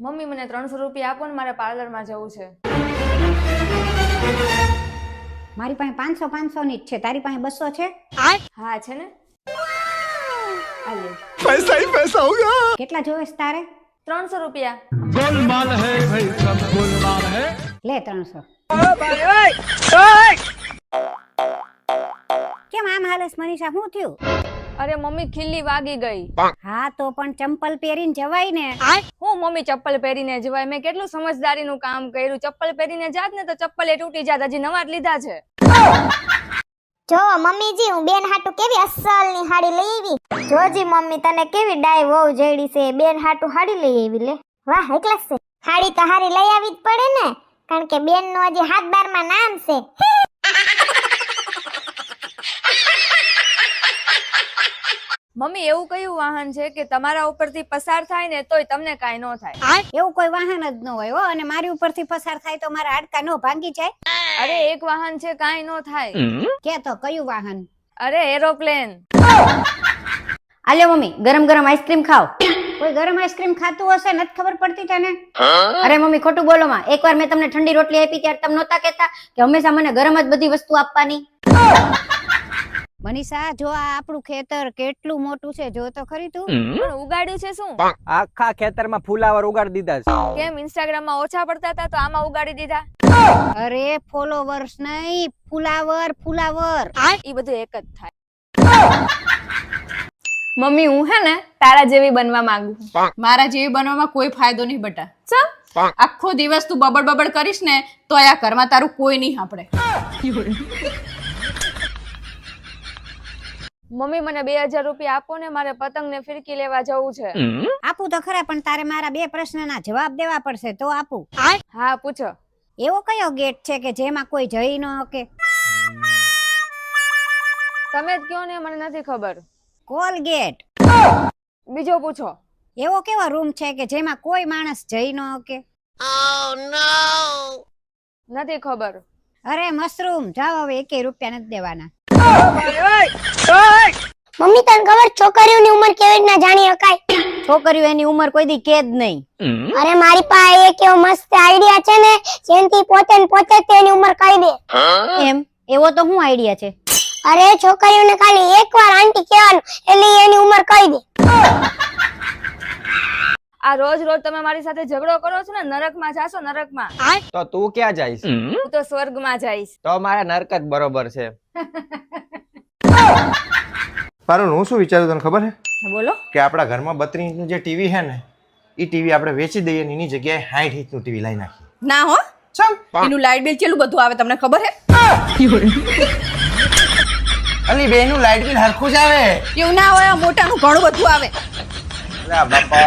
Mummy મને 300 રૂપિયા આપો ને મારે પાર્લરમાં જવું છે. મારી પાસે 500 ની જ છે. તારી પાસે 200 છે? હા છે ને. पैसा ही पैसा होगा. કેટલા જોવે છે તારે? 300 રૂપિયા. गोलमाल है भाई सब गोलमाल है. લે 300. કેમ આમ હાલસ મનીષા? શું થયું? અરે મમ્મી ખીલ્લી વાગી ગઈ. હા તો પણ ચંપલ પહેરીને જવાય ને. હું મમ્મી ચપ્પલ પહેરીને જવાય? મેં કેટલું સમજદારીનું કામ કર્યું. ચપ્પલ પહેરીને જાત ને તો ચપ્પલ એ તૂટી જાત. હજી નવા જ લીધા છે. જો મમ્મીજી હું બેન હાટુ કેવી અસલની હાડી લઈ આવી. જોજી મમ્મી તને કેવી ડાય વહુ જડી છે. બેન હાટુ હાડી લઈ આવી લે. વાહ એકલાસ છે. હાડી તો હારી લઈ આવી જ પડે ને, કારણ કે બેન નું હજી 7-12 માં નામ છે. મમ્મી એવું કયું વાહન છે કે તમારા ઉપરથી પસાર થાય ને તોય તમને કાઈ ન થાય? એવું કોઈ વાહન જ ન હોય હો. અને મારી ઉપરથી પસાર થાય તો મારા હાડકા નો ભાંગી જાય? અરે એક વાહન છે કાઈ ન થાય. કે તો કયું વાહન? અરે એરોપ્લેન. આલ્યો મમ્મી ગરમ ગરમ આઈસ્ક્રીમ ખાઓ. કોઈ ગરમ આઈસ્ક્રીમ ખાતું હશે નથી ખબર પડતી તને? અરે મમ્મી ખોટું બોલો માં. એકવાર મેં તમને ઠંડી રોટલી આપી ત્યારે તમે નહોતા કહેતા કે હંમેશા મને ગરમ જ બધી વસ્તુ આપવાની? મનીષા જો આ આપણું ખેતર કેટલું મોટું છે જો તો ખરી તું. પણ ઉગાડ્યું છે શું? આખા ખેતરમાં ફુલાવર ઉગાડી દીધા છે. કેમ ઇન્સ્ટાગ્રામ માં ઓછા પડતા હતા તો આમાં ઉગાડી દીધા? અરે ફોલોવર્સ નહીં, ફુલાવર ફુલાવર. ઈ બધું એક જ થાય. મમ્મી હું હે ને તારા જેવી બનવા માંગુ. મારા જેવી બનવામાં કોઈ ફાયદો નહીં બટા. આખો દિવસ તું બબડ બબડ કરીશ ને તો આ ઘરમાં તારું કોઈ નહીં સાંભળે. મમ્મી મને 2000 રૂપિયા આપો ને મારે પતંગ ને ફિરકી લેવા જવું છે. આપું તો ખરા પણ તારે મારા 2 પ્રશ્નના જવાબ દેવા પડશે તો આપું. હા પૂછો. એવો કયો ગેટ છે કે જેમાં કોઈ જઈ ન શકે? તમે જ કયો ને મને નથી ખબર. કોલગેટ. બીજો પૂછો. એવો કેવો રૂમ છે કે જેમાં કોઈ માણસ જઈ ન શકે? નથી ખબર. અરે મશરૂમ. જાઓ હવે 1 રૂપિયા નથી દેવાના. મમ્મી તને ખબર છોકરીઓની ઉંમર કેવી રીતના જાણી શકાય? છોકરીઓ એની ઉંમર કોઈ દી કે જ નહીં. અરે મારી પાસે એક એવો મસ્ત આઈડિયા છે ને જેનથી પોતે ને પોતે જ તેની ઉંમર કહી દે. એમ? એવો તો શું આઈડિયા છે? અરે છોકરીઓને ખાલી એકવાર આંટી કહેવાનું એટલે એની ઉંમર કહી દે. આ રોજ રોજ તમે મારી સાથે ઝઘડો કરો છો ને નરકમાં જાશો નરકમાં. તો તું ક્યાં જઈશ? હું તો સ્વર્ગમાં જઈશ. તો મારા નરક જ બરોબર છે. પારુલ હું શું વિચારું તને ખબર છે? બોલો. કે આપણા ઘરમાં 32 ઇંચનું જે ટીવી છે ને એ ટીવી આપણે વેચી દઈએ ને એની જગ્યાએ 60 ઇંચનું ટીવી લઈ નાખીએ. ના હો. ચમ એનું લાઇટ બિલ કેટલું બધું આવે તમને ખબર હે? અલી બેનું લાઇટ બિલ હરખું જ આવે. એવું ના હોય મોટાનું ઘણું બધું આવે. અલા બાપા